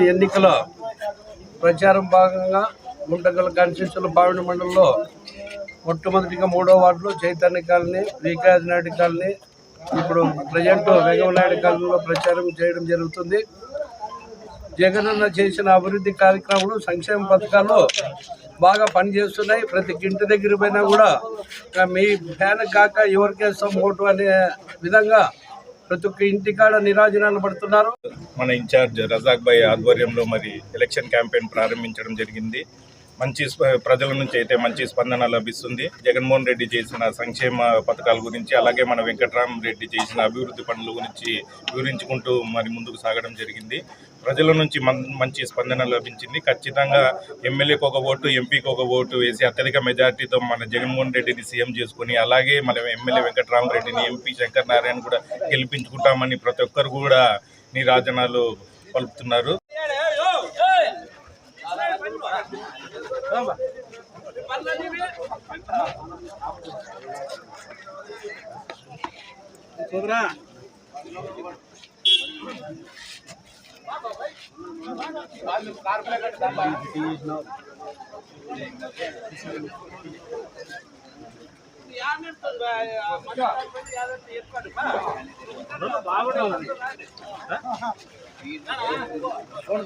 ఎన్నికల ప్రచారం భాగంగా గుంటకల్ కాన్స్టిట్యూన్సీలో బావిడి మండలంలో మొట్టమొదటిగా 3వ వార్డులో చైతన్య కాలనీ, వికాస్ నాయుడు కాలనీ, ఇప్పుడు ప్రజెంట్ వెంగవనాయుడు కాలనీలో ప్రచారం చేయడం జరుగుతుంది. జగనన్న చేసిన అభివృద్ధి కార్యక్రమాలు, సంక్షేమ పథకాలు బాగా పనిచేస్తున్నాయి. ప్రతి ఇంటి దగ్గర పోయినా కూడా మీ ఫ్యాన్ కాక ఎవరికేస్తాం ఓటు అనే విధంగా ప్రతి ఒక్క ఇంటికాడ నిరాజనాలు పడుతున్నారు. మన ఇన్ఛార్జ్ రజాక్ భాయ్ ఆధ్వర్యంలో మరి ఎలక్షన్ క్యాంపెయిన్ ప్రారంభించడం జరిగింది. మంచి ప్రజల నుంచి అయితే మంచి స్పందన లభిస్తుంది. జగన్మోహన్ రెడ్డి చేసిన సంక్షేమ పథకాల గురించి, అలాగే మన వెంకట్రామరెడ్డి చేసిన అభివృద్ధి పనుల గురించి వివరించుకుంటూ మరి ముందుకు సాగడం జరిగింది. ప్రజల నుంచి మంచి స్పందన లభించింది. ఖచ్చితంగా ఎమ్మెల్యేకి ఒక ఓటు, ఎంపీకి ఒక ఓటు వేసి అత్యధిక మెజార్టీతో మన జగన్మోహన్ రెడ్డిని సీఎం చేసుకుని, అలాగే మన ఎమ్మెల్యే వెంకట్రామరెడ్డిని, ఎంపీ శంకర్ నారాయణ కూడా గెలిపించుకుంటామని ప్రతి ఒక్కరు కూడా నీరాజనాలు పలుకుతున్నారు.